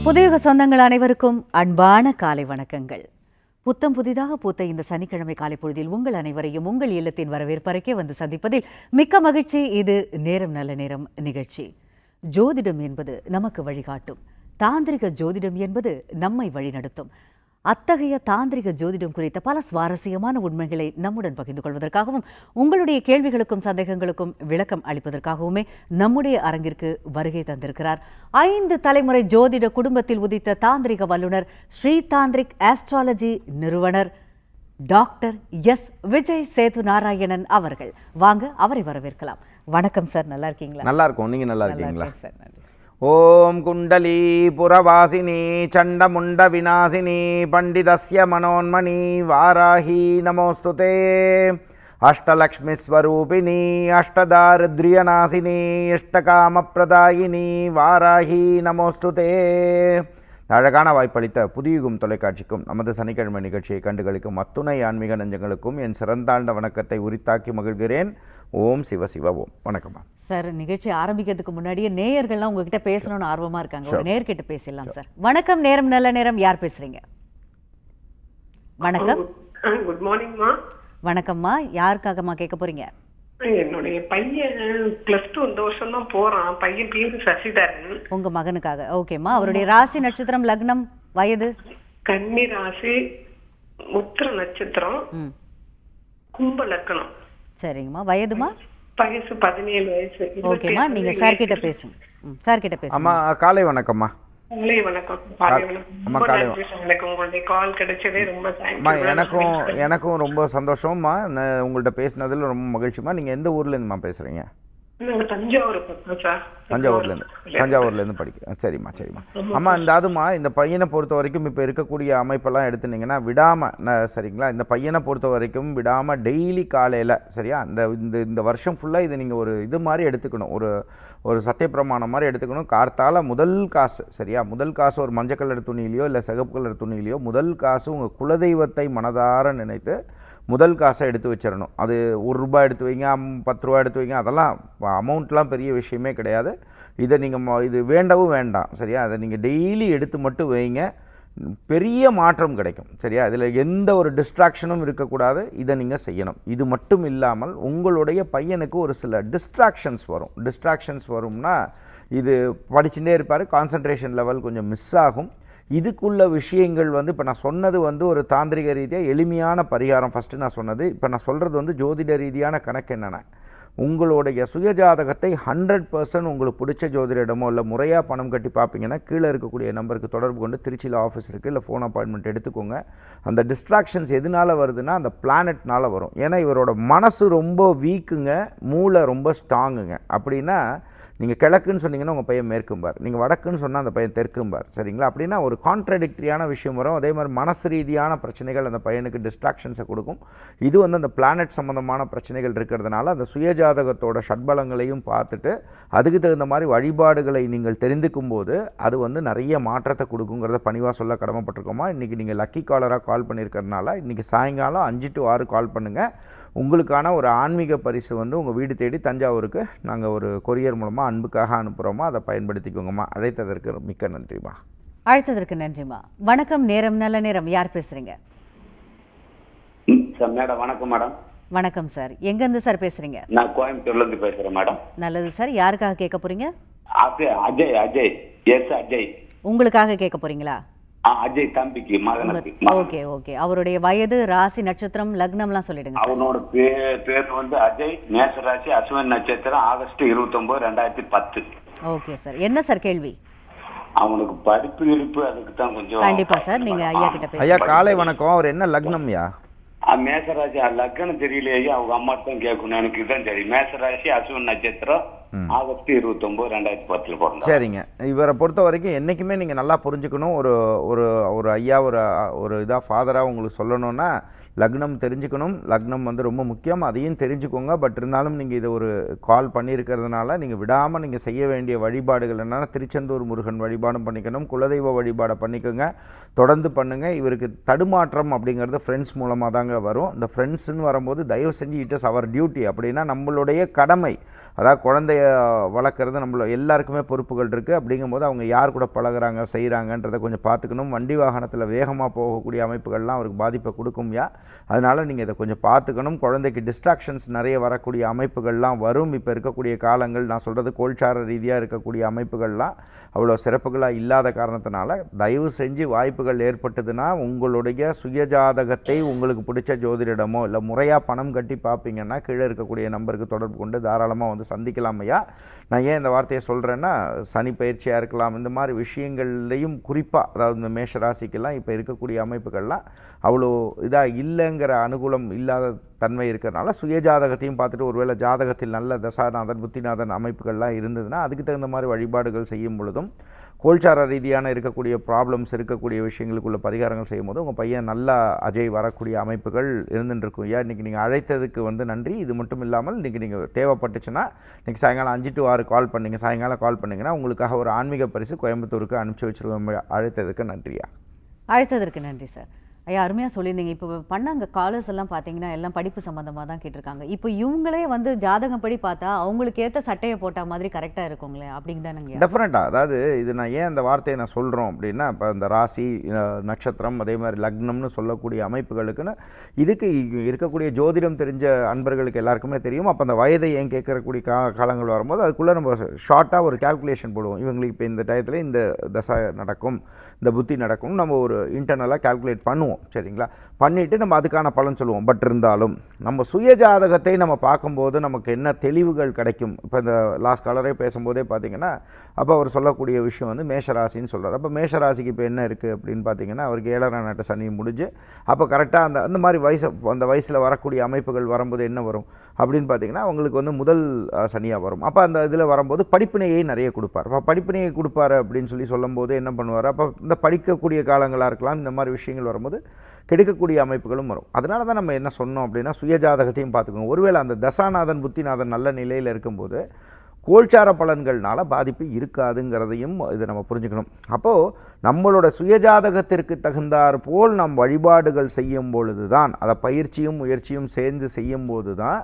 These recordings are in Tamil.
புதியுக சொந்தங்கள் அனைவருக்கும் அன்பான காலை வணக்கங்கள். புத்தம் புதிதாக பூத்த இந்த சனிக்கிழமை காலை பொழுதில் உங்கள் அனைவரையும் உங்கள் இல்லத்தின் வரவேற்பறைக்கே வந்து சந்திப்பதில் மிக்க மகிழ்ச்சி. இது நேரம் நல்ல நேரம் நிகழ்ச்சி. ஜோதிடம் என்பது நமக்கு வழிகாட்டும், தாந்திரிக ஜோதிடம் என்பது நம்மை வழிநடத்தும். அத்தகைய தாந்திரிக ஜோதிடம் குறித்த பல சுவாரஸ்யமான உண்மைகளை நம்முடன் பகிர்ந்து கொள்வதற்காகவும் உங்களுடைய கேள்விகளுக்கும் சந்தேகங்களுக்கும் விளக்கம் அளிப்பதற்காகவுமே நம்முடைய அரங்கிற்கு வருகை தந்திருக்கிறார் 5 தலைமுறை ஜோதிட குடும்பத்தில் உதித்த தாந்திரிக வல்லுநர், ஸ்ரீ தாந்திரிக் ஆஸ்ட்ராலஜி நிறுவனர் டாக்டர் எஸ் விஜய் சேது நாராயணன் அவர்கள். வாங்க அவரை வரவேற்கலாம். வணக்கம் சார், நல்லா இருக்கீங்களா? நல்லா இருக்கும். நீங்க நல்லா இருக்கீங்களா? சார், நன்றி. ஓம் குண்டலி புரவாசினி சண்டமுண்ட விநாசினி பண்டிதஸ்ய மனோன்மணி வாராஹி நமோஸ்துதே. அஷ்டலக்ஷ்மி ஸ்வரூபிணி அஷ்டதாரித்ரியநாசினி இஷ்டகாமப்பிரதாயினி வாராஹி நமோஸ்துதே. அழகான வாய்ப்பளித்த புதியுகம் தொலைக்காட்சிக்கும் நமது சனிக்கிழமை நிகழ்ச்சியை கண்டுகளிக்கும் அத்துணை ஆன்மீக நெஞ்சங்களுக்கும் என் சிறந்தாண்ட வணக்கத்தை உரித்தாக்கி மகிழ்கிறேன். ஓம் சிவ சிவ ஓம். வணக்கம்மா. சார், நிகழ்ச்சி ஆரம்பிக்கிறதுக்கு முன்னாடியே நேயர்கள்லாம் உங்ககிட்ட பேசணும்னு ஆர்வமா இருக்காங்க. ஒரு நேர்கிட்ட பேசலாம் சார். வணக்கம், நேரம் நல்ல நேரம். யார் பேசுறீங்க? வணக்கம். குட் மார்னிங்மா. வணக்கம்மா. யாருக்காகம்மா கேட்க போறீங்க? என்னுடைய பையன் +2 இந்த வருஷம் தான் போறான். பையன் பேரு சசிதரன். உங்க மகனுக்காக. ஓகேம்மா. அவருடைய ராசி, நட்சத்திரம், லக்னம், வயது? கன்னி ராசி, உத்திர நட்சத்திரம், கும்ப லக்னம். சரிங்கம்மா. வயதுமா? வயசு 17 வயசு. ஓகேம்மா, நீங்க சார் கிட்ட பேசுங்க. சார் கிட்ட பேசுங்க. அம்மா காலை வணக்கம்மா. காலை வணக்கம். காலை வணக்கம். அம்மா, ரொம்ப காலை நன்றி சார். எனக்கு உங்களுடைய கால் கிடைச்சதே ரொம்ப அம்மா, தேங்க்ஸ். எனக்கும் ரொம்ப சந்தோஷம்மா. உங்கள்கிட்ட பேசினதில் ரொம்ப மகிழ்ச்சிமா. நீங்கள் எந்த ஊர்லேருந்துமா பேசுகிறீங்க? தஞ்சாவூர் பக்கம் சார். தஞ்சாவூர்லேருந்து படிக்கிறேன். சரிம்மா சரிம்மா. அம்மா, அதுமா இந்த பையனை பொறுத்த வரைக்கும் இப்போ இருக்கக்கூடிய அமைப்பெல்லாம் எடுத்துனீங்கன்னா விடாமல், சரிங்களா, இந்த பையனை பொறுத்த வரைக்கும் விடாமல் டெய்லி காலையில், சரியா, இந்த வருஷம் ஃபுல்லாக இதை நீங்கள் ஒரு இது மாதிரி எடுத்துக்கணும், ஒரு சத்தியப்பிரமாணம் மாதிரி எடுத்துக்கணும். கார்த்தால முதல் காசு, சரியா, முதல் காசு ஒரு மஞ்சள் கலர் துணியிலையோ இல்லை சிகப்பு கலர் துணியிலையோ முதல் காசு உங்கள் குலதெய்வத்தை மனதார நினைத்து முதல் காசை எடுத்து வச்சிடணும். அது ₹1 எடுத்து வைங்க, ₹10 எடுத்து வைங்க, அதெல்லாம் அமௌண்ட்லாம் பெரிய விஷயமே கிடையாது. இதை நீங்கள் இது வேண்டவும் வேண்டாம், சரியா, அதை நீங்கள் டெய்லி எடுத்து மட்டும் வைங்க. பெரிய மாற்றம் கிடைக்கும், சரியா. இதில் எந்த ஒரு டிஸ்ட்ராக்ஷனும் இருக்கக்கூடாது. இதை நீங்கள் செய்யணும். இது மட்டும் இல்லாமல் உங்களுடைய பையனுக்கு ஒரு சில டிஸ்ட்ராக்ஷன்ஸ் வரும்னா, இது படிச்சுட்டே இருப்பார், கான்சன்ட்ரேஷன் லெவல் கொஞ்சம் மிஸ் ஆகும். இதுக்குள்ள விஷயங்கள் இப்போ நான் சொன்னது ஒரு தாந்திரிக ரீதியாக எளிமையான பரிகாரம் ஃபஸ்ட்டு நான் சொன்னது. இப்போ நான் சொல்கிறது ஜோதிட ரீதியான கணக்கு என்னென்ன, உங்களுடைய சுயஜாதகத்தை 100% உங்களுக்கு பிடிச்ச ஜோதிடமோ இல்லை முறையாக பணம் கட்டி பார்ப்பீங்கன்னா கீழே இருக்கக்கூடிய நம்பருக்கு தொடர்பு கொண்டு திருச்சியில் ஆஃபீஸ் இருக்குது, இல்லை ஃபோன் அப்பாயின்மெண்ட் எடுத்துக்கோங்க. அந்த டிஸ்ட்ராக்ஷன்ஸ் எதனால் வருதுன்னா அந்த பிளானட்னால் வரும். ஏன்னா இவரோட மனசு ரொம்ப வீக்குங்க, மூளை ரொம்ப ஸ்ட்ராங்குங்க. அப்படின்னா நீங்கள் கிழக்குன்னு சொன்னீங்கன்னா உங்கள் பையன் மேற்கும்பார், நீங்கள் வடக்குன்னு சொன்னால் அந்த பையன் தெற்கும்பார், சரிங்களா. அப்படின்னா ஒரு கான்ட்ரடிக்டரியான விஷயம் வரும். அதே மாதிரி மனசு ரீதியான பிரச்சனைகள் அந்த பையனுக்கு டிஸ்ட்ராக்ஷன்ஸை கொடுக்கும். இது அந்த பிளானட் சம்மந்தமான பிரச்சனைகள் இருக்கிறதுனால அந்த சுயஜாதகத்தோட ஷட்பலங்களையும் பார்த்துட்டு அதுக்கு தகுந்த மாதிரி வழிபாடுகளை நீங்கள் தெரிந்துக்கும் போது அது நிறைய மாற்றத்தை கொடுக்குங்கிறத பணிவாக சொல்ல கடமைப்பட்டிருக்கோமா. இன்றைக்கி நீங்கள் லக்கி காலராக கால் பண்ணியிருக்கிறதுனால இன்றைக்கி சாயங்காலம் 5 to 6 கால் பண்ணுங்கள். உங்களுக்கான ஒரு ஆன்மீக பரிசு உங்கள் வீடு தேடி தஞ்சாவூருக்கு நாங்கள் ஒரு கொரியர் மூலமாக அன்புக்காக அனுப்புகிறோமா, அதை பயன்படுத்திக்கோங்கம்மா. அழைத்ததற்கு மிக்க நன்றிம்மா. அழைத்ததற்கு நன்றிம்மா. வணக்கம், நேரம் நல்ல நேரம். யார் பேசுகிறீங்க? மேடம் வணக்கம். மேடம் வணக்கம் சார். எங்கேருந்து சார் பேசுகிறீங்க? நான் கோயம்புத்தூர்லேருந்து பேசுகிறேன் மேடம். நல்லது சார். யாருக்காக கேட்க போகிறீங்க? அஜய் எஸ் அஜய். உங்களுக்காக கேட்க போகிறீங்களா? அஜய் தம்பிக்கு, மகனுக்கு. Okay okay. அவருடைய வயது, ராசி, நட்சத்திரம், லக்னம்லாம் சொல்லிடுங்க. அவனோட பேர் அஜய், மேச ராசி, அஸ்வின் நட்சத்திரம், ஆகஸ்ட் 29, 2010. Okay sir. என்ன சார் கேள்வி? அவனுக்கு படிப்பு இருப்பு அதுக்கு தான் கொஞ்சம். கண்டிப்பா சார், நீங்க ஐயா கிட்ட பேசுங்க. ஐயா காலை வணக்கம். அவர் என்ன லக்னம்யா? மேசராசி. லக்னம் தெரியலையே, அவங்க அம்மா தான் கேட்கணும். எனக்கு இதுதான் தெரியும். மேசராசி, அஸ்வின் நட்சத்திரம், ஆகஸ்ட் 29, 2010 பிறந்தார். சரிங்க. இவரை பொறுத்த வரைக்கும் என்றைக்குமே நீங்கள் நல்லா புரிஞ்சுக்கணும். ஒரு ஐயா ஒரு இதாக ஃபாதராக உங்களுக்கு சொல்லணும்னா, லக்னம் தெரிஞ்சுக்கணும். லக்னம் வந்து ரொம்ப முக்கியம், அதையும் தெரிஞ்சுக்கோங்க. பட் இருந்தாலும் நீங்கள் இதை ஒரு கால் பண்ணியிருக்கிறதுனால நீங்கள் விடாமல் நீங்கள் செய்ய வேண்டிய வழிபாடுகள் என்னென்னா, திருச்செந்தூர் முருகன் வழிபாடும் பண்ணிக்கணும், குலதெய்வ வழிபாடை பண்ணிக்கோங்க, தொடர்ந்து பண்ணுங்கள். இவருக்கு தடுமாற்றம் அப்படிங்கிறது ஃப்ரெண்ட்ஸ் மூலமாக தாங்க வரும். இந்த ஃப்ரெண்ட்ஸ்ன்னு வரும்போது தயவு செஞ்சு இட் இஸ் அவர் டியூட்டி, அப்படின்னா நம்மளுடைய கடமை. அதாவது குழந்தைய வளர்க்குறது நம்மள எல்லாருக்குமே பொறுப்புகள் இருக்குது. அப்படிங்கும்போது அவங்க யார் கூட பழகுறாங்க செய்கிறாங்கன்றதை கொஞ்சம் பார்த்துக்கணும். வண்டி வாகனத்தில் வேகமாக போகக்கூடிய அமைப்புகள்லாம் அவருக்கு பாதிப்பை கொடுக்கும்யா. அதனால் நீங்கள் இதை கொஞ்சம் பார்த்துக்கணும். குழந்தைக்கு டிஸ்ட்ராக்ஷன்ஸ் நிறைய வரக்கூடிய அமைப்புகள்லாம் வரும். இப்போ இருக்கக்கூடிய காலங்கள் நான் சொல்கிறது கோல்சார ரீதியாக இருக்கக்கூடிய அமைப்புகள்லாம் அவ்வளோ சிறப்புகளாக இல்லாத காரணத்தினால தயவு செஞ்சு வாய்ப்புகள் ஏற்பட்டதுன்னா உங்களுடைய சுயஜாதகத்தை உங்களுக்கு பிடிச்ச ஜோதிடமோ இல்லை முறையாக பணம் கட்டி பார்ப்பீங்கன்னா கீழே இருக்கக்கூடிய நம்பருக்கு தொடர்பு கொண்டு தாராளமாக வந்து சந்திக்கலாம் ஐயா. நான் ஏன் இந்த வார்த்தையை சொல்கிறேன்னா, சனி பயிற்சியாக இருக்கலாம், இந்த மாதிரி விஷயங்கள்லையும் குறிப்பாக அதாவது இந்த மேஷ ராசிக்கெல்லாம் இப்போ இருக்கக்கூடிய அமைப்புகள்லாம் அவ்வளோ இதாக இல்லைங்கிற அனுகூலம் இல்லாத தன்மை இருக்கிறனால சுயஜாதகத்தையும் பார்த்துட்டு ஒருவேளை ஜாதகத்தில் நல்ல தசாநாதன் புத்திநாதன் அமைப்புகள்லாம் இருந்ததுன்னா அதுக்கு தகுந்த மாதிரி வழிபாடுகள் செய்யும் பொழுதும் கோல்சார ரீதியான இருக்கக்கூடிய ப்ராப்ளம்ஸ் இருக்கக்கூடிய விஷயங்களுக்குள்ள பரிகாரங்கள் செய்யும் போது உங்கள் பையன் நல்லா அஜய் வரக்கூடிய அமைப்புகள் இருந்துருக்கும். ஐயா இன்றைக்கி நீங்கள் அழைத்ததுக்கு வந்து நன்றி. இது மட்டும் இல்லாமல் இன்றைக்கி நீங்கள் தேவைப்பட்டுச்சுன்னா இன்றைக்கி சாயங்காலம் 5 to 6 கால் பண்ணிங்க, சாயங்காலம் கால் பண்ணிங்கன்னா உங்களுக்காக ஒரு ஆன்மீக பரிசு கோயம்புத்தூருக்கு அனுப்பிச்சி வச்சுருவோம். அழைத்ததுக்கு நன்றியா. அழைத்ததற்கு நன்றி சார். ஐயா அருமையாக சொல்லியிருந்தீங்க. இப்போ பண்ணாங்க காலர்ஸ் எல்லாம் பார்த்தீங்கன்னா எல்லாம் படிப்பு சம்மந்தமாக தான் கேட்டிருக்காங்க. இப்போ இவங்களே வந்து ஜாதகம் படி பார்த்தா அவங்களுக்கு ஏற்ற சட்டையை போட்ட மாதிரி கரெக்டாக இருக்குங்களே அப்படின்னு தானங்க? டெஃபினட்டாக. அதாவது இது நான் ஏன் அந்த வார்த்தையை நான் சொல்கிறோம் அப்படின்னா, இப்போ இந்த ராசி நட்சத்திரம் அதே மாதிரி லக்னம்னு சொல்லக்கூடிய அமைப்புகளுக்குன்னு இதுக்கு இருக்கக்கூடிய ஜோதிடம் தெரிஞ்ச அன்பர்களுக்கு எல்லாருக்குமே தெரியும். அப்போ அந்த வயதை ஏன் கேட்கக்கூடிய காலங்கள் வரும்போது அதுக்குள்ளே நம்ம ஷார்ட்டாக ஒரு கால்குலேஷன் போடுவோம். இவங்களுக்கு இப்போ இந்த டயத்தில் இந்த தசை நடக்கும், இந்த புத்தி நடக்கும், நம்ம ஒரு இன்டர்னலாக கால்குலேட் பண்ணுவோம். சரிங்களா? பண்ணிவிட்டு நம்ம அதுக்கான பலன் சொல்லுவோம். பட் இருந்தாலும் நம்ம சுயஜாதகத்தை நம்ம பார்க்கும்போது நமக்கு என்ன தெளிவுகள் கிடைக்கும். இப்போ இந்த லாஸ்ட் காலரே பேசும்போதே பார்த்தீங்கன்னா அப்போ அவர் சொல்லக்கூடிய விஷயம் வந்து மேஷராசின்னு சொல்கிறார். அப்போ மேஷராசிக்கு இப்போ என்ன இருக்குது அப்படின்னு பார்த்தீங்கன்னா அவருக்கு 7ஆம் நாட்டு சனி முடிஞ்சு அப்போ கரெக்டாக அந்த மாதிரி அந்த வயசில் வரக்கூடிய அமைப்புகள் வரும்போது என்ன வரும் அப்படின்னு பார்த்தீங்கன்னா அவங்களுக்கு வந்து முதல் சனியாக வரும். அப்போ அந்த இதில் வரும்போது படிப்பினையை நிறைய கொடுப்பார். அப்போ படிப்பினையை கொடுப்பார் அப்படின்னு சொல்லும்போது என்ன பண்ணுவார், அப்போ இந்த படிக்கக்கூடிய காலங்களாக இருக்கலாம், இந்த மாதிரி விஷயங்கள் வரும்போது கெடுக்கக்கூடிய அமைப்புகளும் வரும். அதனால தான் நம்ம என்ன சொன்னோம் அப்படின்னா சுயஜாதகத்தையும் பார்த்துக்கோங்க. ஒருவேளை அந்த தசாநாதன் புத்திநாதன் நல்ல நிலையில் இருக்கும்போது கோல்சார பலன்கள்னால பாதிப்பு இருக்காதுங்கிறதையும் இதை நம்ம புரிஞ்சுக்கணும். அப்போது நம்மளோட சுயஜாதகத்திற்கு தகுந்தாற் போல் நம் வழிபாடுகள் செய்யும் பொழுது தான், அதை பயிற்சியும் முயற்சியும் சேர்ந்து செய்யும்போது தான்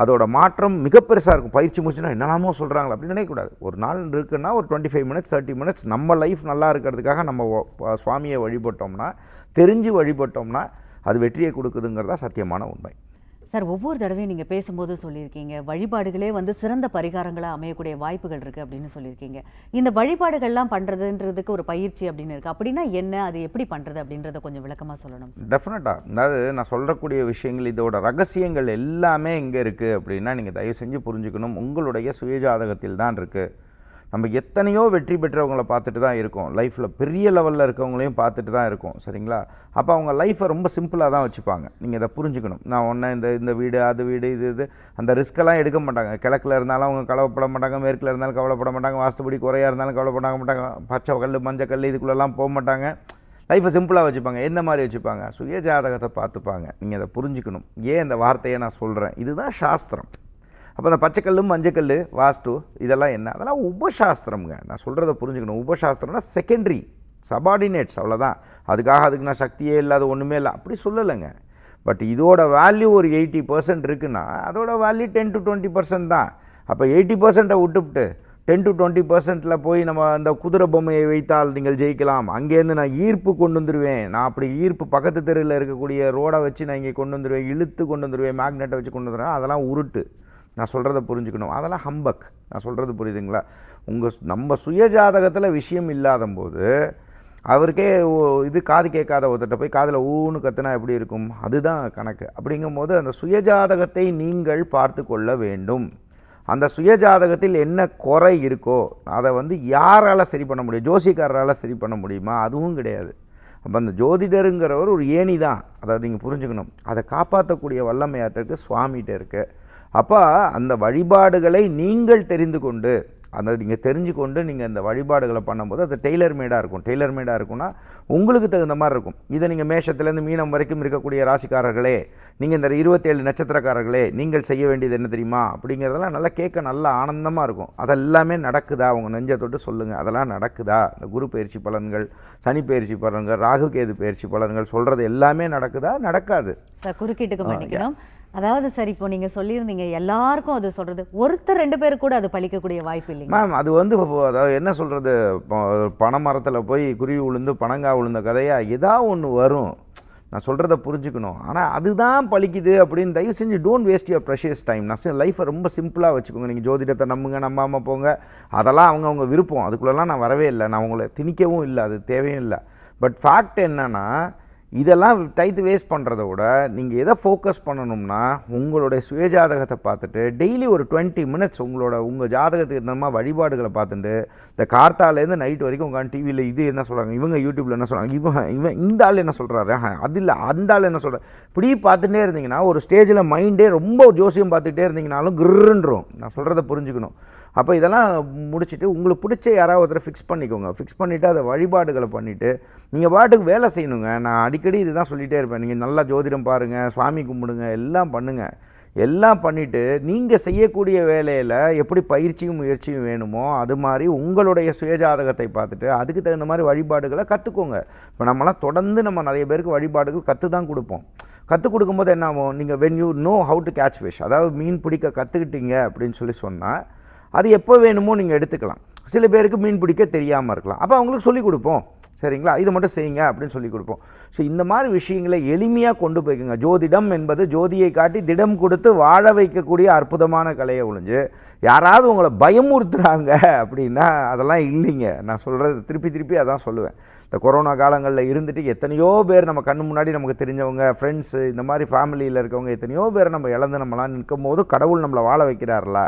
அதோட மாற்றம் மிக பெருசாக இருக்கும். பயிற்சி முடிச்சுன்னா என்னெல்லாமோ சொல்கிறாங்களா அப்படின்னு நினைக்கக்கூடாது. ஒரு நாள் இருக்குன்னா ஒரு 25 minutes 30 minutes நம்ம லைஃப் நல்லா இருக்கிறதுக்காக நம்ம சுவாமியை வழிபட்டோம்னா, தெரிஞ்சு வழிபட்டோம்னா அது வெற்றியை கொடுக்குதுங்கிறதா சத்தியமான உண்மை. சார் ஒவ்வொரு தடவையும் நீங்கள் பேசும்போது சொல்லியிருக்கீங்க வழிபாடுகளே வந்து சிறந்த பரிகாரங்களாக அமையக்கூடிய வாய்ப்புகள் இருக்குது அப்படின்னு சொல்லியிருக்கீங்க. இந்த வழிபாடுகள்லாம் பண்ணுறதுன்றதுக்கு ஒரு பயிற்சி அப்படின்னு இருக்குது. அப்படின்னா என்ன, அது எப்படி பண்ணுறது அப்படின்றத கொஞ்சம் விளக்கமாக சொல்லணும். டெஃபினட்டாக. அதாவது நான் சொல்லக்கூடிய விஷயங்கள் இதோட ரகசியங்கள் எல்லாமே எங்கே இருக்குது அப்படின்னா நீங்கள் தயவு செஞ்சு புரிஞ்சுக்கணும். உங்களுடைய சுயஜாதகத்தில் தான் இருக்குது. நம்ம எத்தனையோ வெற்றி பெற்றவங்களை பார்த்துட்டு தான் இருக்கோம், லைஃப்பில் பெரிய லெவலில் இருக்கவங்களையும் பார்த்துட்டு தான் இருக்கோம். சரிங்களா? அப்போ அவங்க லைஃப்பை ரொம்ப சிம்பிளாக தான் வச்சுப்பாங்க. நீங்கள் இதை புரிஞ்சுக்கணும். நான் ஒன்று இந்த வீடு அது வீடு இது அந்த ரிஸ்க்கெல்லாம் எடுக்க மாட்டாங்க. கிழக்கில் இருந்தாலும் அவங்க கவலைப்பட மாட்டாங்க, மேற்கில் இருந்தாலும் கவலைப்பட மாட்டாங்க, வாஸ்துபடி குறையாக இருந்தாலும் கவலைப்பட மாட்டாங்க, பச்சை கல் மஞ்சள் கல் இதுக்குள்ளெல்லாம் போக மாட்டாங்க. லைஃப்பை சிம்பிளாக வச்சுப்பாங்க. எந்த மாதிரி வச்சுப்பாங்க? சுயஜாதகத்தை பார்த்துப்பாங்க. நீங்கள் அதை புரிஞ்சுக்கணும். ஏன் இந்த வார்த்தையை நான் சொல்கிறேன், இதுதான் சாஸ்திரம். அப்போ அந்த பச்சைக்கல் மஞ்சக்கல் வாஸ்து இதெல்லாம் என்ன, அதெல்லாம் உபசாஸ்திரம்ங்க. நான் சொல்கிறத புரிஞ்சுக்கணும். உபசாஸ்திரம்னா செகண்டரி, சபார்டினேட்ஸ், அவ்வளோதான். அதுக்கு நான் சக்தியே இல்லாத ஒன்றுமே இல்லை அப்படி சொல்லலைங்க. பட் இதோட வேல்யூ ஒரு 80% இருக்குன்னா அதோட வேல்யூ 10 to 20% தான். அப்போ 80% விட்டுவிட்டு 10 to 20% போய் நம்ம அந்த குதிரை பொம்மையை வைத்தால் நீங்கள் ஜெயிக்கலாம், அங்கேருந்து நான் ஈர்ப்பு கொண்டு வந்துடுவேன், நான் அப்படி ஈர்ப்பு பக்கத்து தெருவில் இருக்கக்கூடிய ரோடை வச்சு நான் இங்கே கொண்டு வந்துடுவேன், இழுத்து கொண்டு வந்துடுவேன், மேக்னெட்டை வச்சு கொண்டு வந்துடுவேன், அதெல்லாம் உருட்டு. நான் சொல்கிறத புரிஞ்சுக்கணும். அதெல்லாம் ஹம்பக். நான் சொல்கிறது புரியுதுங்களா? நம்ம சுயஜாதகத்தில் விஷயம் இல்லாத போது அவருக்கே இது காது கேட்காத ஒருத்தட்ட போய் காதில் ஊன்னு கத்துனா எப்படி இருக்கும்? அதுதான் கணக்கு. அப்படிங்கும்போது அந்த சுயஜாதகத்தை நீங்கள் பார்த்து கொள்ள வேண்டும். அந்த சுயஜாதகத்தில் என்ன குறை இருக்கோ அதை யாரால் சரி பண்ண முடியும்? ஜோசிக்காரரால் சரி பண்ண முடியுமா? அதுவும் கிடையாது. அப்போ அந்த ஜோதிடருங்கிறவர் ஒரு ஏணி தான். அதை நீங்கள் புரிஞ்சுக்கணும். அதை காப்பாற்றக்கூடிய வல்லமையாட்ட இருக்குது, சுவாமிகிட்ட இருக்குது. அப்போ அந்த வழிபாடுகளை நீங்கள் தெரிந்து கொண்டு அந்த நீங்கள் தெரிஞ்சுக்கொண்டு நீங்கள் இந்த வழிபாடுகளை பண்ணும்போது அது டெய்லர் மேடாக இருக்கும். டெய்லர் மேடாக இருக்கும்னா உங்களுக்கு தகுந்த மாதிரி இருக்கும். இதை நீங்கள் மேஷத்துலேருந்து மீனம் வரைக்கும் இருக்கக்கூடிய ராசிக்காரர்களே, நீங்கள் இந்த 27 நட்சத்திரக்காரர்களே, நீங்கள் செய்ய வேண்டியது என்ன தெரியுமா அப்படிங்கிறதெல்லாம் நல்லா கேட்க நல்லா ஆனந்தமாக இருக்கும். அதெல்லாமே நடக்குதா? உங்கள் நெஞ்சை தொட்டு சொல்லுங்கள், அதெல்லாம் நடக்குதா? இந்த குரு பயிற்சி பலன்கள், சனி பயிற்சி பலன்கள், ராகு கேது பயிற்சி பலன்கள் சொல்கிறது எல்லாமே நடக்குதா? நடக்காது. சார் குறுக்கீட்டுக்கு மன்னிக்கணும். அதாவது சார் இப்போ நீங்க சொல்லியிருந்தீங்க எல்லாருக்கும் அது சொல்றது, ஒருத்தர் 2 பேர் கூட அது பலிக்கக்கூடிய வாய்ப்பு இல்லைங்க மேம். அது வந்து அதாவது என்ன சொல்கிறது, பனை மரத்தில் போய் குருவி விழுந்து பனங்காய் விழுந்த கதையாக ஏதாவது ஒன்று வரும். நான் சொல்கிறத புரிஞ்சுக்கணும். ஆனால் அதுதான் பலிக்குது அப்படின்னு தயவு செஞ்சு don't waste your precious time. நான் லைஃப்பை ரொம்ப சிம்பிளாக வச்சுக்கோங்க. நீங்கள் ஜோதிடத்தை நம்புங்க நம்பாமல் போங்க, அதெல்லாம் அவங்க விருப்பம். அதுக்குள்ளெல்லாம் நான் வரவே இல்லை, நான் உங்களை திணிக்கவும் இல்லை, அது தேவையும் இல்லை. பட் ஃபேக்ட் என்னென்னா, இதெல்லாம் டைத்து வேஸ்ட் பண்ணுறத விட நீங்கள் எதை ஃபோக்கஸ் பண்ணணும்னா உங்களுடைய சுயஜாதகத்தை பார்த்துட்டு டெய்லி ஒரு 20 மினிட்ஸ் உங்கள் ஜாதகத்துக்கு இருந்த மாதிரி வழிபாடுகளை பார்த்துட்டு, இந்த கார்த்தாலேருந்து நைட் வரைக்கும் உங்கள் டிவியில் இது என்ன சொல்கிறாங்க, இவங்க யூடியூப்பில் என்ன சொல்கிறாங்க, இவன் இந்த ஆள் என்ன சொல்கிறாரு, அது இல்லை அந்த ஆள் என்ன சொல்கிறார், இப்படி பார்த்துட்டே இருந்தீங்கன்னா ஒரு ஸ்டேஜில் மைண்டே ரொம்ப ஜோசியம் பார்த்துக்கிட்டே இருந்தீங்கனாலும் கிருன்றும். நான் சொல்கிறத புரிஞ்சுக்கணும். அப்போ இதெல்லாம் முடிச்சுட்டு உங்களுக்கு பிடிச்ச யாராவது ஒருத்தரை ஃபிக்ஸ் பண்ணிக்கோங்க. ஃபிக்ஸ் பண்ணிவிட்டு அதை வழிபாடுகளை பண்ணிவிட்டு நீங்கள் பாட்டுக்கு வேலை செய்யணுங்க. நான் அடிக்கடி இதுதான் சொல்லிகிட்டே இருப்பேன். நீங்கள் நல்லா ஜோதிடம் பாருங்கள், சுவாமி கும்பிடுங்க, எல்லாம் பண்ணுங்கள். எல்லாம் பண்ணிவிட்டு நீங்கள் செய்யக்கூடிய வேலையில் எப்படி பயிற்சியும் முயற்சியும் வேணுமோ அது மாதிரி உங்களுடைய சுயஜாதகத்தை பார்த்துட்டு அதுக்கு தகுந்த மாதிரி வழிபாடுகளை கற்றுக்கோங்க. இப்போ நம்மளாம் தொடர்ந்து நிறைய பேருக்கு வழிபாடுகள் கற்று தான் கொடுப்போம். கற்றுக் கொடுக்கும்போது என்ன ஆகும், நீங்கள் when you know how to catch fish, அதாவது மீன் பிடிக்க கற்றுக்கிட்டீங்க அப்படின்னு சொன்னால் அது எப்போ வேணுமோ நீங்கள் எடுத்துக்கலாம். சில பேருக்கு மீன் பிடிக்க தெரியாமல் இருக்கலாம், அப்போ அவங்களுக்கு சொல்லிக் கொடுப்போம். சரிங்களா, இதை மட்டும் செய்யுங்க அப்படின்னு சொல்லிக் கொடுப்போம். ஸோ இந்த மாதிரி விஷயங்களை எளிமையாக கொண்டு போய்க்குங்க. ஜோதிடம் என்பது ஜோதியை காட்டி திடம் கொடுத்து வாழ வைக்கக்கூடிய அற்புதமான கலையை ஒழிஞ்சு யாராவது உங்களை பயமுறுத்துகிறாங்க அப்படின்னா அதெல்லாம் இல்லைங்க. நான் சொல்கிறது திருப்பி அதான் சொல்லுவேன். இந்த கொரோனா காலங்களில் இருந்துட்டு எத்தனையோ பேர் நம்ம கண்ணு முன்னாடி நமக்கு தெரிஞ்சவங்க, ஃப்ரெண்ட்ஸு, இந்த மாதிரி ஃபேமிலியில் இருக்கவங்க எத்தனையோ பேர் நம்ம இழந்து நம்மளாம் நிற்கும் போது கடவுள் நம்மளை வாழ வைக்கிறார்களா?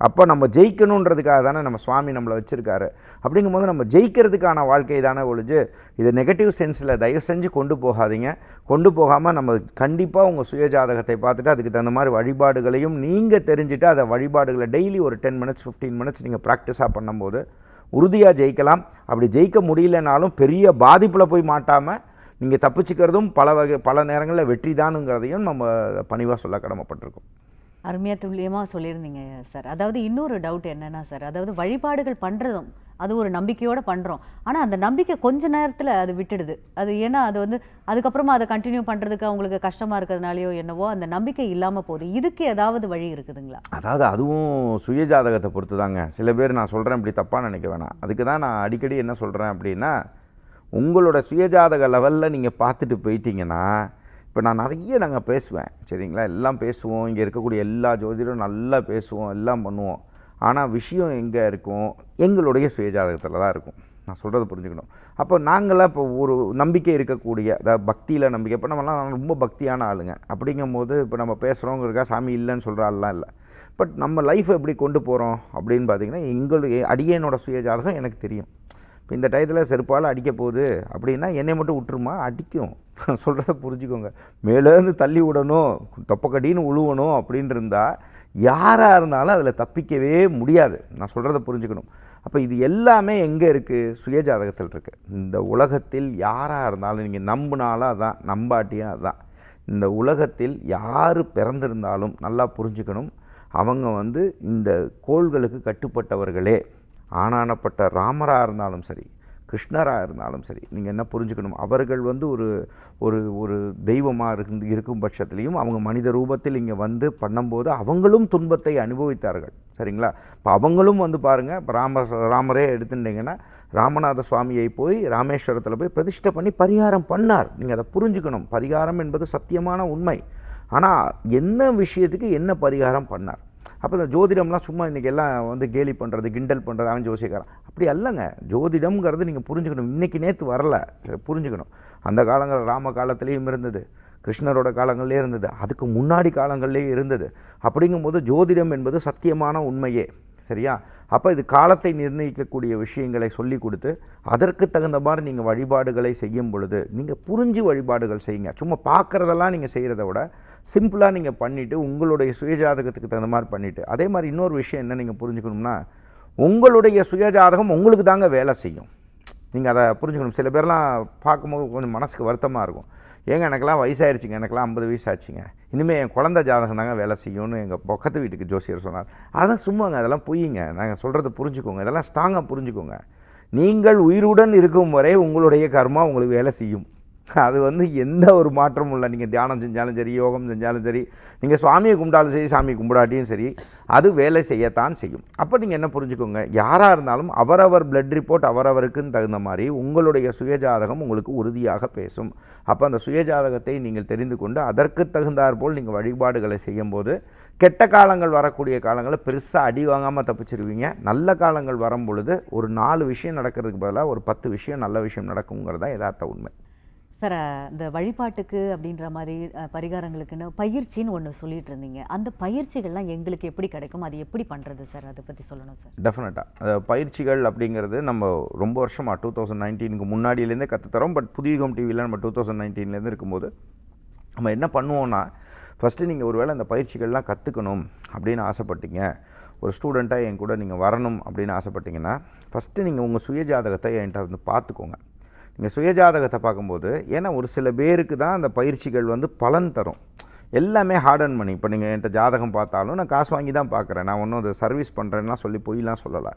அப்போ நம்ம ஜெயிக்கணுன்றதுக்காக தானே நம்ம சுவாமி நம்மளை வச்சுருக்காரு. அப்படிங்கும்போது நம்ம ஜெயிக்கிறதுக்கான வாழ்க்கை தானே ஒழிஞ்சு இது நெகட்டிவ் சென்ஸில் தயவு செஞ்சு கொண்டு போகாதீங்க. கொண்டு போகாமல் நம்ம கண்டிப்பாக உங்கள் சுயஜாதகத்தை பார்த்துட்டு அதுக்கு தகுந்த மாதிரி வழிபாடுகளையும் நீங்கள் தெரிஞ்சுட்டு அதை வழிபாடுகளை டெய்லி ஒரு 10 மினிட்ஸ் 15 மினிட்ஸ் நீங்கள் ப்ராக்டிஸாக பண்ணும்போது உறுதியாக ஜெயிக்கலாம். அப்படி ஜெயிக்க முடியலனாலும் பெரிய பாதிப்பில் போய் மாட்டாமல் நீங்கள் தப்பிச்சுக்கிறதும் பல நேரங்களில் வெற்றி தானுங்கிறதையும் நம்ம பணிவாக சொல்ல கடமைப்பட்டிருக்கோம். அருமையாக துல்லியமாக சொல்லியிருந்தீங்க சார். அதாவது இன்னொரு டவுட் என்னன்னா சார், அதாவது வழிபாடுகள் பண்ணுறதும் அது ஒரு நம்பிக்கையோடு பண்ணுறோம், ஆனால் அந்த நம்பிக்கை கொஞ்ச நேரத்தில் அது விட்டுடுது. அது ஏன்னா அது அதுக்கப்புறமா அதை கண்டினியூ பண்ணுறதுக்கு அவங்களுக்கு கஷ்டமாக இருக்கிறதுனாலையோ என்னவோ அந்த நம்பிக்கை இல்லாமல் போகுது. இதுக்கு ஏதாவது வழி இருக்குதுங்களா? அதாவது அதுவும் சுயஜாதகத்தை பொறுத்து தாங்க. சில பேர் நான் சொல்கிறேன் இப்படி தப்பாக நினைக்க வேணாம். அதுக்கு தான் நான் அடிக்கடி என்ன சொல்கிறேன் அப்படின்னா, உங்களோட சுயஜாதக லெவலில் நீங்கள் பார்த்துட்டு போயிட்டீங்கன்னா, இப்போ நான் நாங்கள் பேசுவேன், சரிங்களா, எல்லாம் பேசுவோம், இங்கே இருக்கக்கூடிய எல்லா ஜோதிடரும் நல்லா பேசுவோம், எல்லாம் பண்ணுவோம். ஆனால் விஷயம் எங்கே இருக்கும், எங்களுடைய சுயஜாதகத்தில் தான் இருக்கும். நான் சொல்கிறத புரிஞ்சுக்கணும். அப்போ நாங்களாம் இப்போ ஒரு நம்பிக்கை இருக்கக்கூடிய, அதாவது பக்தியில் நம்பிக்கை, இப்போ நம்மலாம் ரொம்ப பக்தியான ஆளுங்க. அப்படிங்கும்போது இப்போ நம்ம பேசுகிறோங்கிறக்கா சாமி இல்லைன்னு சொல்கிற ஆள்லாம் இல்லை. பட் நம்ம லைஃப்பை எப்படி கொண்டு போகிறோம் அப்படின்னு பார்த்தீங்கன்னா, அடியேனோட சுயஜாதகம் எனக்கு தெரியும். இப்போ இந்த டயத்தில் செருப்பால் அடிக்க போகுது அப்படின்னா என்னை மட்டும் விட்டுருமா? அடிக்கும். சொல்கிறத புரிஞ்சுக்கோங்க. மேலேருந்து தள்ளி விடணும், தொப்பக்கடின்னு உழுவணும் அப்படின்னு இருந்தால் யாராக இருந்தாலும் அதில் தப்பிக்கவே முடியாது. நான் சொல்கிறத புரிஞ்சுக்கணும். அப்போ இது எல்லாமே எங்கே இருக்குது? சுயஜாதகத்தில் இருக்குது. இந்த உலகத்தில் யாராக இருந்தாலும் நீங்கள் நம்பினாலும் அதான், நம்பாட்டியும் அதுதான். இந்த உலகத்தில் யார் பிறந்திருந்தாலும் நல்லா புரிஞ்சுக்கணும், அவங்க இந்த கோள்களுக்கு கட்டுப்பட்டவர்களே. ஆனானப்பட்ட ராமராக இருந்தாலும் சரி, கிருஷ்ணராக இருந்தாலும் சரி, நீங்கள் என்ன புரிஞ்சுக்கணும், அவர்கள் ஒரு ஒரு ஒரு தெய்வமாக இருக்கும் பட்சத்துலேயும் அவங்க மனித ரூபத்தில் இங்கே பண்ணும்போது அவங்களும் துன்பத்தை அனுபவித்தார்கள். சரிங்களா? இப்போ அவங்களும் பாருங்கள், இப்போ ராமரே எடுத்துட்டிங்கன்னா ராமநாத சுவாமியை போய் ராமேஸ்வரத்தில் போய் பிரதிஷ்டை பண்ணி பரிகாரம் பண்ணார். நீங்கள் அதை புரிஞ்சுக்கணும். பரிகாரம் என்பது சத்தியமான உண்மை. ஆனால் என்ன விஷயத்துக்கு என்ன பரிகாரம் பண்ணார்? அப்போ இந்த ஜோதிடம்லாம் சும்மா இன்றைக்கி எல்லாம் கேலி பண்ணுறது, கிண்டல் பண்ணுறது, அவன் ஜோசியக்காரன் அப்படி அல்லங்க. ஜோதிடம்ங்கிறது நீங்கள் புரிஞ்சுக்கணும். இன்றைக்கி நேற்று வரல, புரிஞ்சுக்கணும். அந்த காலங்கள் ராம காலத்துலேயும் இருந்தது, கிருஷ்ணரோட காலங்கள்லேயே இருந்தது, அதுக்கு முன்னாடி காலங்கள்லேயே இருந்தது. அப்படிங்கும்போது ஜோதிடம் என்பது சத்தியமான உண்மையே. சரியா? அப்போ இது காலத்தை நிர்ணயிக்கக்கூடிய விஷயங்களை சொல்லி கொடுத்து அதற்கு தகுந்த மாதிரி நீங்கள் வழிபாடுகளை செய்யும் பொழுது நீங்கள் புரிஞ்சு வழிபாடுகள் செய்யுங்க. சும்மா பார்க்குறதெல்லாம் நீங்கள் செய்கிறத விட சிம்பிளாக நீங்கள் பண்ணிவிட்டு உங்களுடைய சுயஜாதகத்துக்கு தகுந்த மாதிரி பண்ணிவிட்டு, அதே மாதிரி இன்னொரு விஷயம் என்ன நீங்கள் புரிஞ்சுக்கணும்னா, உங்களுடைய சுயஜாதகம் உங்களுக்கு தாங்க வேலை செய்யும். நீங்கள் அதை புரிஞ்சுக்கணும். சில பேர்லாம் பார்க்கும்போது கொஞ்சம் மனசுக்கு வருத்தமாக இருக்கும். ஏங்க எனக்கெல்லாம் வயசாகிடுச்சிங்க, எனக்கெல்லாம் 50 வயசு ஆச்சுங்க, இனிமேல் என் குழந்தை ஜாதகம் தாங்க வேலை செய்யும்னு எங்கள் பக்கத்து வீட்டுக்கு ஜோசியர் சொன்னார். அதெல்லாம் சும்மாங்க, அதெல்லாம் பொய்யுங்க. நாங்கள் சொல்கிறத புரிஞ்சுக்கோங்க, இதெல்லாம் ஸ்ட்ராங்காக புரிஞ்சுக்கோங்க. நீங்கள் உயிருடன் இருக்கும் வரை உங்களுடைய கர்மா உங்களுக்கு வேலை செய்யும். அது எந்த ஒரு மாற்றமும் இல்லை. நீங்கள் தியானம் செஞ்சாலும் சரி, யோகம் செஞ்சாலும் சரி, நீங்கள் சுவாமியை கும்பிட்டாலும் சரி, சாமி கும்பிடாட்டியும் சரி, அது வேலை செய்யத்தான் செய்யும். அப்போ நீங்கள் என்ன புரிஞ்சுக்கோங்க, யாராக இருந்தாலும் அவரவர் பிளட் ரிப்போர்ட் அவரவருக்குன்னு தகுந்த மாதிரி உங்களுடைய சுயஜாதகம் உங்களுக்கு உறுதியாக பேசும். அப்போ அந்த சுயஜாதகத்தை நீங்கள் தெரிந்து கொண்டு அதற்கு தகுந்தாற்போல் நீங்கள் வழிபாடுகளை செய்யும்போது கெட்ட காலங்கள் வரக்கூடிய காலங்களில் பெருசாக அடி வாங்காமல் தப்பிச்சிருவீங்க. நல்ல காலங்கள் வரும் பொழுது ஒரு 4 விஷயம் நடக்கிறதுக்கு பதிலாக ஒரு 10 விஷயம் நல்ல விஷயம் நடக்குங்கிறது தான் யதார்த்த உண்மை. சார், இந்த வழிபாட்டுக்கு அப்படின்ற மாதிரி பரிகாரங்களுக்குன்னு பயிற்சின்னு ஒன்று சொல்லிட்டு இருந்தீங்க. அந்த பயிற்சிகள்லாம் எங்களுக்கு எப்படி கிடைக்கும், அது எப்படி பண்ணுறது சார், அதை பற்றி சொல்லணும் சார். டெஃபினட்டாக பயிற்சிகள் அப்படிங்கிறது நம்ம ரொம்ப வருஷமாக 2019க்கு முன்னாடியிலேருந்தே கற்றுத்தரோம். பட் புதியுகம் டிவியில் நம்ம 2019லேருந்து இருக்கும்போது நம்ம என்ன பண்ணுவோன்னா, ஃபஸ்ட்டு நீங்கள் ஒரு வேளை அந்த பயிற்சிகள்லாம் கற்றுக்கணும் அப்படின்னு ஆசைப்பட்டீங்க, ஒரு ஸ்டூடெண்ட்டாக என் கூட நீங்கள் வரணும் அப்படின்னு ஆசைப்பட்டீங்கன்னா, ஃபஸ்ட்டு நீங்கள் உங்கள் சுயஜாதகத்தை என்கிட்ட பார்த்துக்கோங்க. நீங்கள் சுயஜாதகத்தை பார்க்கும்போது, ஏன்னா ஒரு சில பேருக்கு தான் அந்த பயிற்சிகள் பலன் தரும். எல்லாமே ஹார்ட் அண்ட் மணி. இப்போ நீங்கள் என்கிட்ட ஜாதகம் பார்த்தாலும் நான் காசு வாங்கி தான் பார்க்குறேன். நான் ஒன்றும் அதை சர்வீஸ் பண்ணுறேன்னா சொல்லி பொய்லாம் சொல்லலை,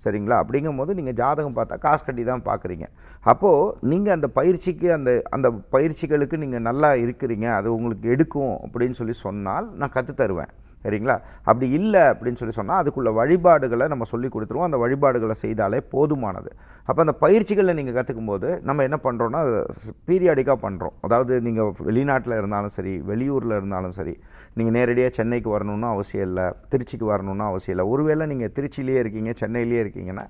சரிங்களா? அப்படிங்கும்போது நீங்கள் ஜாதகம் பார்த்தா காசு கட்டி தான் பார்க்குறீங்க. அப்போது நீங்கள் அந்த பயிற்சிக்கு அந்த பயிற்சிகளுக்கு நீங்கள் நல்லா இருக்கிறீங்க, அது உங்களுக்கு எடுக்கும் அப்படின்னு சொல்லி சொன்னால் நான் கற்றுத்தருவேன், சரிங்களா? அப்படி இல்லை அப்படின்னு சொல்லி சொன்னால் அதுக்குள்ள வழிபாடுகளை நம்ம சொல்லி கொடுத்துருவோம். அந்த வழிபாடுகளை செய்தாலே போதுமானது. அப்போ அந்த பயிற்சிகளை நீங்கள் கற்றுக்கும் போது நம்ம என்ன பண்ணுறோன்னா, பீரியாடிக்காக பண்ணுறோம். அதாவது நீங்கள் வெளிநாட்டில் இருந்தாலும் சரி, வெளியூரில் இருந்தாலும் சரி, நீங்கள் நேரடியாக சென்னைக்கு வரணும்னு அவசியம் இல்லை, திருச்சிக்கு வரணும்னு அவசியம் இல்லை. ஒருவேளை நீங்கள் திருச்சியிலே இருக்கீங்க, சென்னையிலே இருக்கீங்கன்னா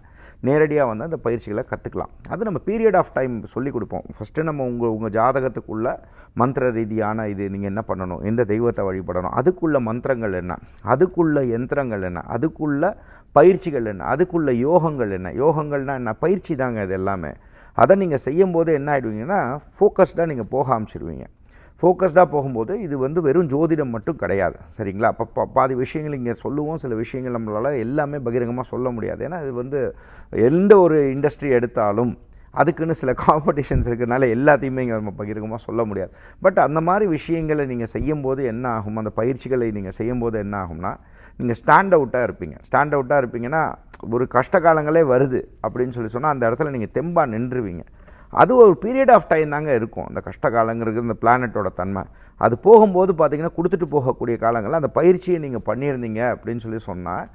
நேரடியாக அந்த பயிற்சிகளை கற்றுக்கலாம். அது நம்ம பீரியட் ஆஃப் டைம் சொல்லி கொடுப்போம். ஃபஸ்ட்டு நம்ம உங்கள் ஜாதகத்துக்குள்ள மந்திர ரீதியான இது நீங்கள் என்ன பண்ணணும், எந்த தெய்வத்தை வழிபடணும், அதுக்குள்ள மந்திரங்கள் என்ன, அதுக்குள்ள யந்திரங்கள் என்ன, அதுக்குள்ள பயிற்சிகள் என்ன, அதுக்குள்ள யோகங்கள் என்ன. யோகங்கள்னால் என்ன, பயிற்சி தாங்க இது எல்லாமே. அதை நீங்கள் செய்யும்போது என்ன ஆகிடுவீங்கன்னா, ஃபோக்கஸ்டாக நீங்கள் போக ஆரம்பிச்சிடுவீங்க. ஃபோக்கஸ்டாக போகும்போது இது வெறும் ஜோதிடம் மட்டும் கிடையாது, சரிங்களா? அப்போ பாதி விஷயங்கள் இங்கே சொல்லுவோம், சில விஷயங்கள் நம்மளால் எல்லாமே பகிரங்கமாக சொல்ல முடியாது. ஏன்னா இது எந்த ஒரு இண்டஸ்ட்ரி எடுத்தாலும் அதுக்குன்னு சில காம்படிஷன்ஸ் இருக்கிறதுனால எல்லாத்தையுமே இங்கே நம்ம பகிரங்கமாக சொல்ல முடியாது. பட் அந்த மாதிரி விஷயங்களை நீங்கள் செய்யும்போது என்ன ஆகும், அந்த பயிற்சிகளை நீங்கள் செய்யும்போது என்ன ஆகும்னா, நீங்கள் ஸ்டாண்ட் அவுட்டாக இருப்பீங்க. ஸ்டாண்ட் அவுட்டாக இருப்பீங்கன்னா, ஒரு கஷ்ட காலங்களே வருது அப்படின்னு சொல்லி சொன்னால் அந்த இடத்துல நீங்கள் தெம்பாக நின்றுவீங்க. அது ஒரு பீரியட் ஆஃப் டைம் தாங்க இருக்கும். அந்த கஷ்ட காலங்கிறது இந்த பிளானட்டோட தன்மை. அது போகும்போது பார்த்திங்கன்னா, கொடுத்துட்டு போகக்கூடிய காலங்களில் அந்த பயிற்சியை நீங்கள் பண்ணியிருந்தீங்க அப்படின்னு சொல்லி சொன்னால்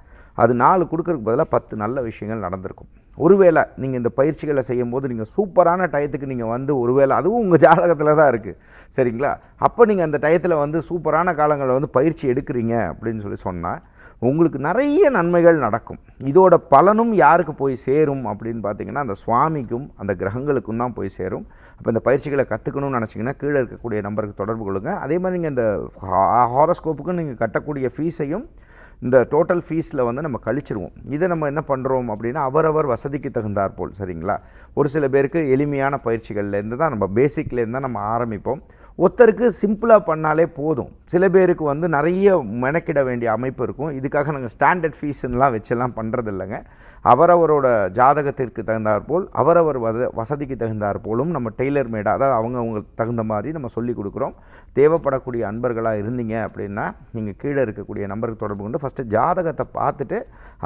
அது 4 கொடுக்கறதுக்கு பதிலாக 10 நல்ல விஷயங்கள் நடந்திருக்கும். ஒருவேளை நீங்கள் இந்த பயிற்சிகளை செய்யும்போது நீங்கள் சூப்பரான டயத்துக்கு நீங்கள் ஒருவேளை அதுவும் உங்கள் ஜாதகத்தில் தான் இருக்குது, சரிங்களா? அப்போ நீங்கள் அந்த டயத்தில் சூப்பரான காலங்களில் பயிற்சி எடுக்கிறீங்க அப்படின்னு சொல்லி சொன்னால் உங்களுக்கு நிறைய நன்மைகள் நடக்கும். இதோட பலனும் யாருக்கு போய் சேரும் அப்படின்னு பார்த்தீங்கன்னா, அந்த சுவாமிக்கும் அந்த கிரகங்களுக்கும் தான் போய் சேரும். அப்போ இந்த பயிற்சிகளை கற்றுக்கணும்னு நினச்சிங்கன்னா கீழே இருக்கக்கூடிய நம்பருக்கு தொடர்பு கொள்ளுங்கள். அதே மாதிரி நீங்கள் இந்த ஹாரோஸ்கோப்புக்கு நீங்கள் கட்டக்கூடிய ஃபீஸையும் இந்த டோட்டல் ஃபீஸில் நம்ம கழிச்சிருவோம். இதை நம்ம என்ன பண்ணுறோம் அப்படின்னா, அவரவர் வசதிக்கு தகுந்தாற்போல், சரிங்களா? ஒரு சில பேருக்கு எளிமையான பயிற்சிகள்லேருந்து தான் நம்ம பேசிக்லேருந்து தான் நம்ம ஆரம்பிப்போம். ஒருத்தருக்கு சிம்பிளாக பண்ணாலே போதும். சில பேருக்கு நிறைய மெனக்கிட வேண்டிய அமைப்பு இருக்கும். இதுக்காக நாங்கள் ஸ்டாண்டர்ட் ஃபீஸுன்னெலாம் வச்செல்லாம் பண்ணுறது இல்லைங்க. அவரவரோட ஜாதகத்திற்கு தகுந்தாற்போல், அவரவர் வசதிக்கு தகுந்தாற்போலும் நம்ம டெய்லர் மேடாக, அதாவது அவங்களுக்கு தகுந்த மாதிரி நம்ம சொல்லி கொடுக்குறோம். தேவைப்படக்கூடிய அன்பர்களாக இருந்தீங்க அப்படின்னா நீங்கள் கீழே இருக்கக்கூடிய நம்பருக்கு தொடர்பு கொண்டு ஃபஸ்ட்டு ஜாதகத்தை பார்த்துட்டு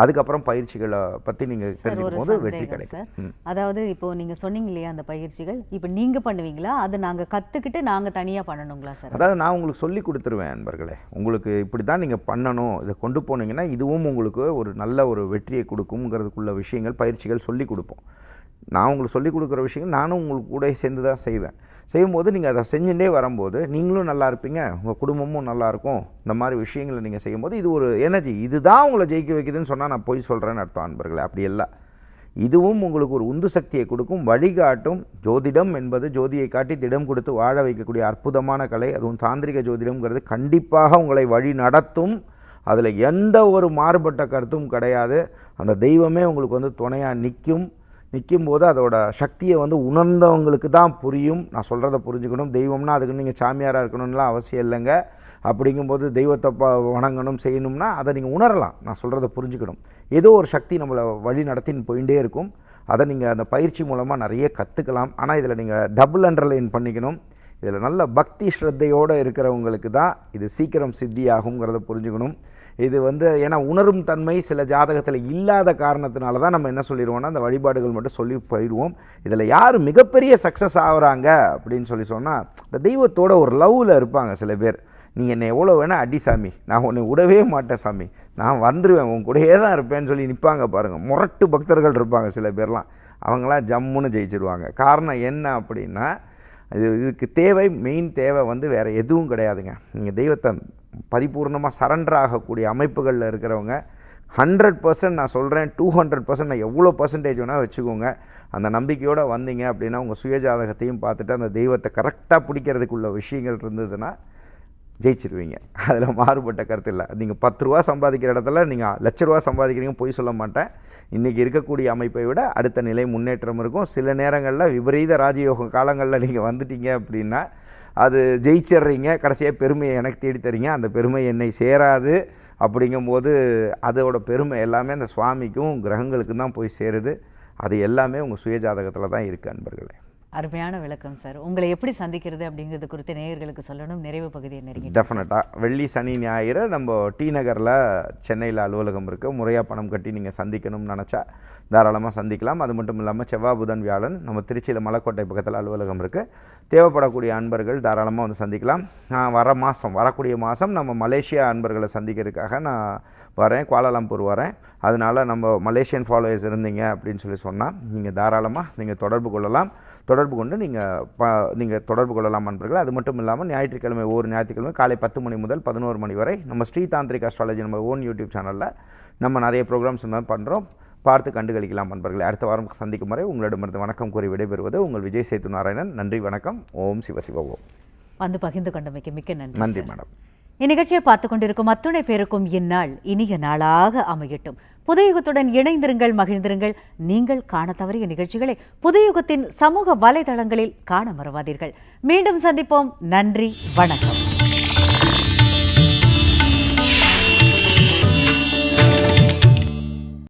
அதுக்கப்புறம் பயிற்சிகளை பற்றி நீங்கள் தெரிஞ்சுக்கும் போது வெற்றி கிடைக்கும். அதாவது இப்போது நீங்கள் சொன்னீங்க இல்லையா, அந்த பயிற்சிகள் இப்போ நீங்கள் பண்ணுவீங்களா, அது நாங்கள் கற்றுக்கிட்டு நாங்கள் தனியாக பண்ணணுங்களா சார்? அதாவது நான் உங்களுக்கு சொல்லி கொடுத்துருவேன் நண்பர்களே. உங்களுக்கு இப்படி தான் நீங்கள் பண்ணணும், இதை கொண்டு போனீங்கன்னா இதுவும் உங்களுக்கு ஒரு நல்ல ஒரு வெற்றியை கொடுக்குங்கிறதுக்குள்ள விஷயங்கள் பயிற்சிகள் சொல்லி கொடுப்போம். நான் உங்களுக்கு சொல்லிக் கொடுக்குற விஷயங்கள் நானும் உங்களுக்கு கூட சேர்ந்து தான் செய்வேன். செய்யும்போது நீங்கள் அதை செஞ்சுட்டே வரும்போது நீங்களும் நல்லா இருப்பீங்க, உங்கள் குடும்பமும் நல்லாயிருக்கும். இந்த மாதிரி விஷயங்களை நீங்கள் செய்யும்போது இது ஒரு எனர்ஜி, இதுதான் உங்களை ஜெயிக்க வைக்குதுன்னு சொன்னால் நான் போய் சொல்கிறேன்னு அர்த்தம் நண்பர்களே. அப்படி இல்லை, இதுவும் உங்களுக்கு ஒரு உந்து சக்தியை கொடுக்கும், வழிகாட்டும். ஜோதிடம் என்பது ஜோதியை காட்டி திடம் கொடுத்து வாழ வைக்கக்கூடிய அற்புதமான கலை. அதுவும் தாந்திரிக ஜோதிடம்ங்கிறது கண்டிப்பாக உங்களை வழி நடத்தும். அதில் எந்த ஒரு மாறுபட்ட கருத்தும் கிடையாது. அந்த தெய்வமே உங்களுக்கு துணையாக நிற்கும்போது அதோட சக்தியை உணர்ந்தவங்களுக்கு தான் புரியும். நான் சொல்கிறத புரிஞ்சுக்கணும். தெய்வம்னா அதுக்கு நீங்கள் சாமியாராக இருக்கணும்லாம் அவசியம் இல்லைங்க. அப்படிங்கும்போது தெய்வத்தை வணங்கணும் செய்யணும்னா அதை நீங்கள் உணரலாம். நான் சொல்கிறத புரிஞ்சுக்கணும். ஏதோ ஒரு சக்தி நம்மளை வழி நடத்தின்னு போயிட்டே இருக்கும். அதை நீங்கள் அந்த பயிற்சி மூலமாக நிறைய கற்றுக்கலாம். ஆனால் இதில் நீங்கள் டபுள் அண்டர்லைன் பண்ணிக்கணும். இதில் நல்ல பக்தி ஸ்ரத்தையோடு இருக்கிறவங்களுக்கு தான் இது சீக்கிரம் சித்தி ஆகுங்கிறத புரிஞ்சுக்கணும். இது ஏன்னா உணரும் தன்மை சில ஜாதகத்தில் இல்லாத காரணத்தினால தான் நம்ம என்ன சொல்லிடுவோம்னா அந்த வழிபாடுகள் மட்டும் சொல்லி போயிடுவோம். இதில் யார் மிகப்பெரிய சக்ஸஸ் ஆகுறாங்க அப்படின்னு சொன்னால் இந்த தெய்வத்தோட ஒரு லவ்வில் இருப்பாங்க சில பேர். நீங்கள் என்னை எவ்வளோ வேணால் அடி சாமி, நான் உன்னை விடவே மாட்டேன் சாமி, நான் வந்துடுவேன், உன் கூடயே தான் இருப்பேன்னு சொல்லி நிற்பாங்க பாருங்கள். முரட்டு பக்தர்கள் இருப்பாங்க சில பேர்லாம். அவங்களாம் ஜம்முன்னு ஜெயிச்சிருவாங்க. காரணம் என்ன அப்படின்னா இதுக்கு தேவை, மெயின் தேவை வேறு எதுவும் கிடையாதுங்க. நீங்கள் தெய்வத்தை பரிபூர்ணமாக சரண்டர் ஆகக்கூடிய அமைப்புகளில் இருக்கிறவங்க 100% நான் சொல்கிறேன், 200% நான் எவ்வளோ பர்சன்டேஜ் வேணால் வச்சுக்கோங்க. அந்த நம்பிக்கையோடு வந்தீங்க அப்படின்னா உங்கள் சுயஜாதகத்தையும் பார்த்துட்டு அந்த தெய்வத்தை கரெக்டாக பிடிக்கிறதுக்குள்ள விஷயங்கள் இருந்ததுன்னா ஜெயிச்சிருவீங்க. அதில் மாறுபட்ட கருத்து இல்லை. நீங்கள் 10 ரூபா சம்பாதிக்கிற இடத்துல நீங்கள் லட்ச ரூபா சம்பாதிக்கிறீங்க, போய் சொல்ல மாட்டேன். இன்றைக்கி இருக்கக்கூடிய அமைப்பை விட அடுத்த நிலை முன்னேற்றம் இருக்கும். சில நேரங்களில் விபரீத ராஜயோக காலங்களில் நீங்கள் வந்துட்டீங்க அப்படின்னா அது ஜெயிச்சிட்றீங்க. கடைசியாக பெருமையை எனக்கு தேடித்தரீங்க. அந்த பெருமை என்னை சேராது. அப்படிங்கும்போது அதோட பெருமை எல்லாமே அந்த சுவாமிக்கும் கிரகங்களுக்கும் தான் போய் சேருது. அது எல்லாமே உங்கள் சுயஜாதகத்தில் தான் இருக்குது அன்பர்களே. அருமையான விளக்கம் சார். உங்களை எப்படி சந்திக்கிறது அப்படிங்கிறது குறித்து நேயர்களுக்கு சொல்லணும். நிறைவு பகுதியை நெருங்கி டெஃபினட்டாக வெள்ளி சனி ஞாயிறு நம்ம டி நகரில் சென்னையில் அலுவலகம் இருக்குது. முறையாக பணம் கட்டி நீங்கள் சந்திக்கணும்னு நினச்சா தாராளமாக சந்திக்கலாம். அது மட்டும் இல்லாமல் செவ்வாய் புதன் வியாழன் நம்ம திருச்சியில் மலைக்கோட்டை பக்கத்தில் அலுவலகம் இருக்குது. தேவைப்படக்கூடிய அன்பர்கள் தாராளமாக சந்திக்கலாம். நான் வரக்கூடிய மாதம் நம்ம மலேசியா அன்பர்களை சந்திக்கிறதுக்காக நான் வரேன், குவாலாலம்பூர் வரேன். அதனால் நம்ம மலேசியன் ஃபாலோவர்ஸ் இருந்தீங்க அப்படின்னு சொன்னால் நீங்கள் தாராளமாக நீங்கள் தொடர்பு கொண்டு நீங்கள் தொடர்பு கொள்ளலாம் அன்பர்கள். அது மட்டும் இல்லாமல் ஞாயிற்றுக்கிழமை ஒவ்வொரு ஞாயிற்றுக்கிழமை காலை 10 மணி முதல் 11 மணி வரை நம்ம ஸ்ரீ தாந்திரிக் அஸ்ட்ராலஜி நம்ம ஓன் யூடியூப் சேனலில் நம்ம நிறைய ப்ரோக்ராம்ஸ் பண்ணுறோம். பார்த்து கண்டுகளிக்கலாம் அன்பர்களே. அடுத்த வாரம் சந்திக்கும் வரை உங்களிடமிருந்து வணக்கம் கூறி விடைபெறுவது உங்கள் விஜய் சேத்து நாராயணன். நன்றி, வணக்கம். ஓம் சிவசிவ ஓம். பகிர்ந்து கொண்டமைக்கு மிக்க நன்றி. நன்றி மேடம். இந்நிகழ்ச்சியை பார்த்து கொண்டிருக்கும் அத்துணை பேருக்கும் இந்நாள் இனிய நாளாக அமையட்டும். புதுயுகத்துடன் இணைந்திருங்கள், மகிழ்ந்திருங்கள். நீங்கள் காண தவறிய நிகழ்ச்சிகளை புதுயுகத்தின் சமூக வலைதளங்களில் காண மறவாதீர்கள். மீண்டும் சந்திப்போம். நன்றி, வணக்கம்.